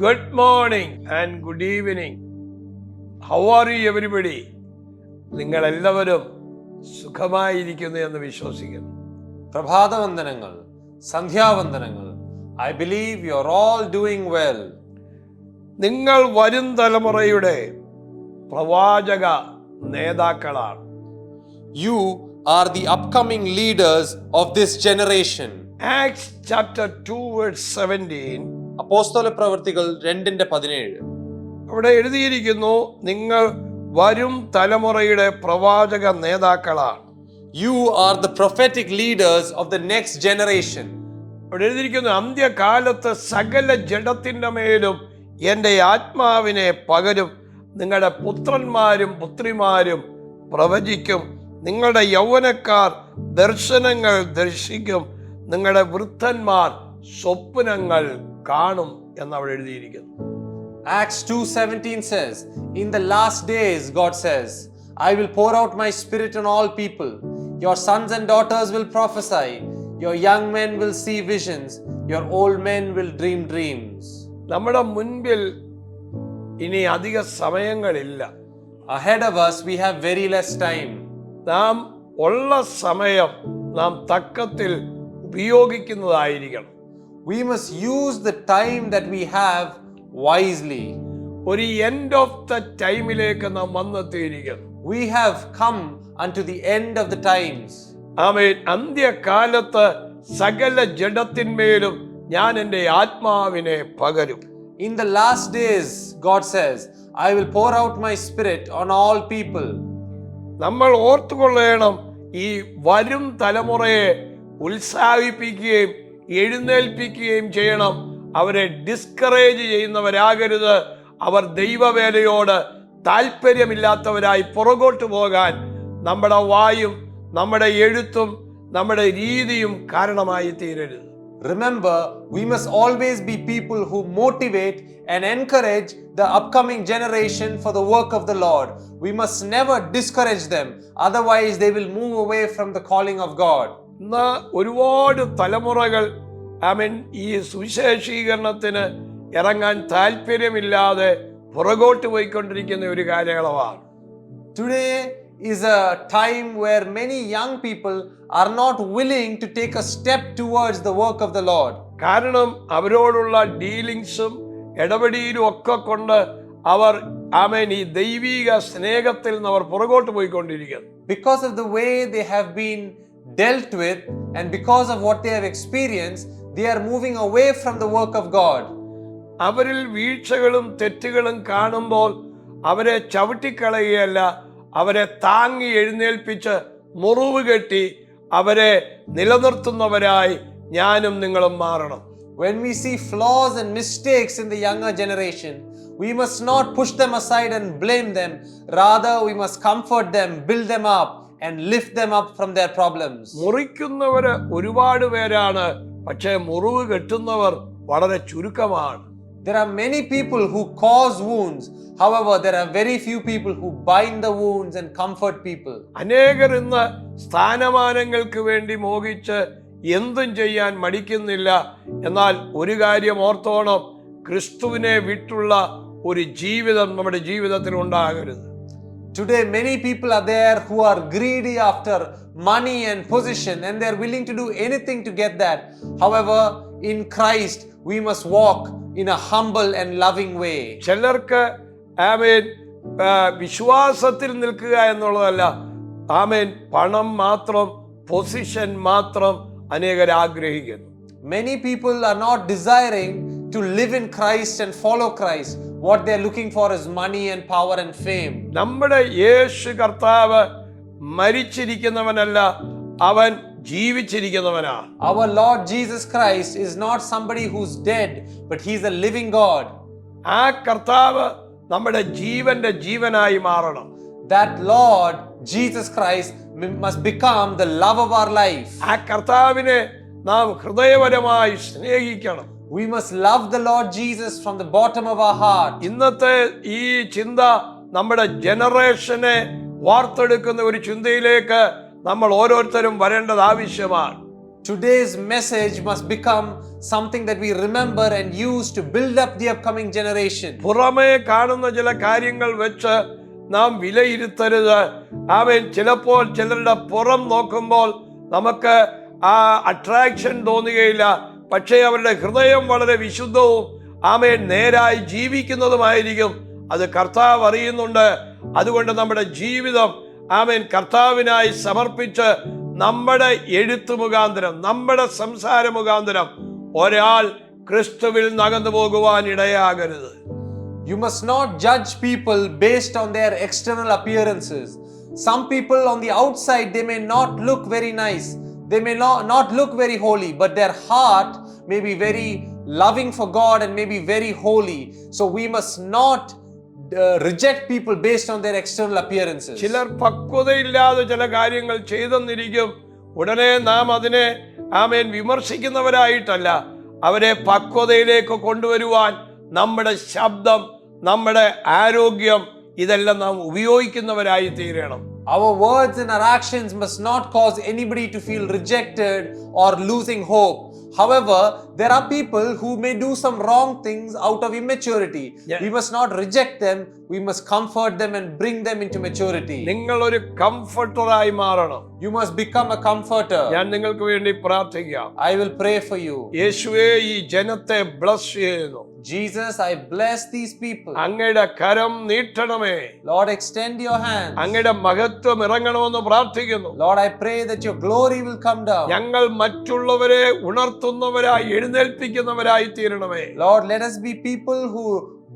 Good morning and good evening. How are you everybody? നിങ്ങൾ എല്ലാവരും സുഖമായിരിക്കുന്നു എന്ന് വിശ്വസിക്കുന്നു. പ്രഭാതവന്ദനങ്ങൾ, സന്ധ്യാവന്ദനങ്ങൾ. I believe you are all doing well. നിങ്ങൾ വരും തലമുറയുടെ പ്രവാചക നേതാക്കളാണ്. You are the upcoming leaders of this generation. Acts chapter 2 verse 17. അപ്പോസ്തല പ്രവൃത്തികൾ 2:17. അവിടെ എഴുതിയിരിക്കുന്നു, നിങ്ങൾ വരും തലമുറയുടെ പ്രവാചക നേതാക്കളാണ്. You are the prophetic leaders of the next generation. അവിടെ എഴുതിയിരിക്കുന്നു, അന്ത്യകാലത്ത് സകല ജഡത്തിന്റെ മേലും എൻ്റെ ആത്മാവിനെ പകരും. നിങ്ങളുടെ പുത്രന്മാരും പുത്രിമാരും പ്രവചിക്കും. നിങ്ങളുടെ യൗവനക്കാർ ദർശനങ്ങൾ ദർശിക്കും. നിങ്ങളുടെ വൃദ്ധന്മാർ സ്വപ്നങ്ങൾ കാണും എന്നവിടെ എഴുതിയിരിക്കുന്നു. Acts 2:17 says, in the last days, God says, I will pour out my spirit on all people. Your sons and daughters will prophesy. Your young men will see visions. Your old men will dream dreams. നമ്മുടെ മുൻപിൽ ഇനി അധിക സമയങ്ങളില്ല. Ahead of us, we have very less time. നാം ഉള്ള സമയം നാം തക്കത്തിൽ ഉപയോഗിക്കുന്നതായിരിക്കണം. We must use the time that we have wisely. ഒരു end of the ടൈമിലേക്ക് നാം വന്നെത്തിയിരിക്കുന്നു. We have come unto the end of the times. ആമേൻ. അന്ത്യകാലത്ത് സകല ജഡത്തിന്മേലും ഞാൻ എൻ്റെ ആത്മാവിനെ പകരും. In the last days, God says, I will pour out my spirit on all people. നമ്മൾ ഓർത്തുകൊള്ളണം, ഈ വരും തലമുറയെ ഉത്സാഹിപ്പിക്കുകയും എഴുന്നേൽപ്പിക്കുകയും ചെയ്യണം. അവരെ ഡിസ്കറേജ് ചെയ്യുന്നവരാകരുത്. അവർ ദൈവവേലയോട് താല്പര്യമില്ലാത്തവരായി പുറകോട്ട് പോകാൻ നമ്മുടെ വായും നമ്മുടെ എഴുത്തും നമ്മുടെ രീതിയും കാരണമായി തീരരുത്. Remember, we must always be people who motivate and encourage the upcoming generation for the work of the Lord. We must never discourage them, otherwise they will move away from the calling of God. ഇന്ന് ഒരുപാട് തലമുറകൾ ഈ സുവിശേഷീകരണത്തിന് ഇറങ്ങാൻ താല്പര്യമില്ലാതെ പുറകോട്ട് പോയിക്കൊണ്ടിരിക്കുന്ന ഒരു കാലയളവാണ്. Today is a time where many young people are not willing to take a step towards the work of the Lord. കാരണം അവരോടുള്ള ഡീലിങ്സും ഇടപെടലും ഒക്കെ കൊണ്ട് അവർ ഈ ദൈവിക സ്നേഹത്തിൽ നിന്ന് അവർ പുറകോട്ട് പോയിക്കൊണ്ടിരിക്കുന്നു. Because of the way they have been dealt with and because of what they have experienced, they are moving away from the work of God. അവരിൽ വീഴ്ചകളും തെറ്റുകളും കാണുമ്പോൾ അവരെ ചവിട്ടിക്കളയുകയല്ല, അവരെ താങ്ങി എഴുന്നേൽപ്പിച്ച് മുറിവ് കെട്ടി അവരെ നിലനിർത്തുന്നവരായി ഞാനും നിങ്ങളും മാറണം. When we see flaws and mistakes in the younger generation, we must not push them aside and blame them. Rather, we must comfort them, build them up and lift them up from their problems. മുറിക്കുന്നവര് ഒരുപാട് പേരാണ്, പക്ഷേ മുറിവ് കെട്ടുന്നവർ വളരെ ചുരുക്കമാണ്. There are many people who cause wounds. However, there are very few people who bind the wounds and comfort people. അനേകർ ഇന്ന് സ്ഥാനമാനങ്ങൾക്ക് വേണ്ടി മോഹിച്ച് എന്തും ചെയ്യാൻ മടിക്കുന്നില്ല. എന്നാൽ ഒരു കാര്യം ഓർത്തോണം, ക്രിസ്തുവിനെ വിട്ടുള്ള ഒരു ജീവിതം നമ്മുടെ ജീവിതത്തിൽ ഉണ്ടാകരുത്. Today, many people are there who are greedy after money and position and they are willing to do anything to get that. However, in Christ, we must walk in a humble and loving way. ചിലർക്ക് വിശ്വാസത്തിൽ നിൽക്കുക എന്നുള്ളതല്ല, പണം മാത്രം, position മാത്രം അനേകർ ആഗ്രഹിക്കുന്നു. Many people are not desiring to live in Christ and follow Christ. What they are looking for is money and power and fame. നമ്മുടെ യേശു കർത്താവ് മരിച്ചിരിക്കുന്നവനല്ല, അവൻ ജീവിച്ചിരിക്കുന്നവനാണ്. Our Lord Jesus Christ is not somebody who's dead, but he's a living God. ആ കർത്താവ് നമ്മുടെ ജീവന്റെ ജീവനായി മാറണം. That Lord Jesus Christ must become the love of our life. ആ കർത്താവിനെ നാം ഹൃദയപരമായി സ്നേഹിക്കണം. We must love the Lord Jesus from the bottom of our heart. ഇന്നത്തെ ഈ ചിന്ത നമ്മുടെ ജനറേഷനെ വാർത്തെടുക്കുന്ന ഒരു ചിന്തയിലേക്ക് നമ്മൾ ഓരോരുത്തരും വരേണ്ടത് ആവശ്യമാണ്. Today's message must become something that we remember and use to build up the upcoming generation. പുറമേ കാണുന്ന ചില കാര്യങ്ങൾ വെച്ച് നാം വിലയിരുത്തരുത്. ആമേൻ. ചിലപ്പോൾ ചിലരുടെ പുറം നോക്കുമ്പോൾ നമുക്ക് ആ അട്രാക്ഷൻ തോന്നുകയില്ല. പക്ഷേ അവരുടെ ഹൃദയം വളരെ വിശുദ്ധവും ആമേൻ നേരായി ജീവിക്കുന്നതുമായിരിക്കും. അത് കർത്താവ് അറിയുന്നുണ്ട്. അതുകൊണ്ട് നമ്മുടെ ജീവിതം ആമേൻ കർത്താവിനായി സമർപ്പിച്ച് നമ്മുടെ എഴുത്ത് മുഖാന്തരം, നമ്മുടെ സംസാര മുഖാന്തരം ഒരാൾ ക്രിസ്തുവിൽ നകന്നു പോകുവാൻ ഇടയാകരുത്. You must not judge people based on their external appearances. Some people on the outside, they may not look very nice. They may not look very holy, but their heart may be very loving for God and may be very holy. So we must not reject people based on their external appearances. ചിലർ പക്വതയില്ലാതെ ചില കാര്യങ്ങൾ ചെയ്തെന്നിരിക്കും. ഉടനെ നാം അതിനെ ആമേൻ വിമർശിക്കുന്നവരായിട്ടല്ല, അവരെ പക്വതയിലേക്ക് കൊണ്ടുവരുവാൻ നമ്മുടെ ശബ്ദം, നമ്മുടെ ആരോഗ്യം ഇതെല്ലാം നാം ഉപയോഗിക്കുന്നവരായി തീരണം. Our words and our actions must not cause anybody to feel rejected or losing hope. However, there are people who may do some wrong things out of immaturity. Yeah. We must not reject them. We must comfort them and bring them into maturity. നിങ്ങൾ ഒരു കംഫർട്ടറായി മാറണം. You must become a comforter. ഞാൻ നിങ്ങൾക്ക് വേണ്ടി പ്രാർത്ഥിക്കാം. I will pray for you. യേശുവേ, ഈ ജനത്തെ ബ്ലസ് ചെയ്യുന്നു. Jesus, I bless these people. അങ്ങയുടെ കരം നീട്ടണമേ. Lord, extend your hand. അങ്ങയുടെ മഹത്വം ഇറങ്ങണമെന്ന് പ്രാർത്ഥിക്കുന്നു. Lord, I pray that your glory will come down. ഞങ്ങൾ മറ്റുള്ളവരെ ഉണർത്തുന്നവരായി, എഴുന്നേൽപ്പിക്കുന്നവരായി തീരണമേ. Lord, let us be people who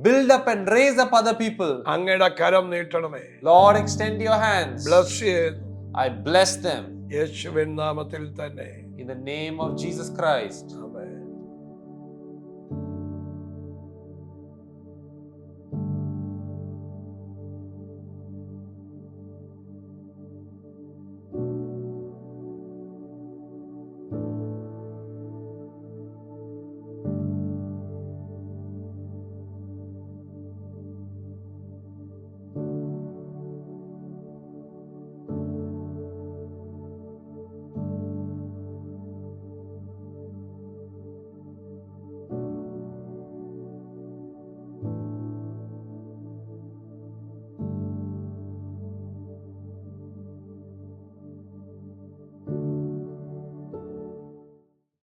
build up and raise up other people. അങ്ങയുടെ കരം നീട്ടണമേ. Lord, extend your hands. Bless ചെയ്യുന്നു. I bless them യേശുവിൻ നാമത്തിൽ തന്നെ. in the name of Jesus Christ.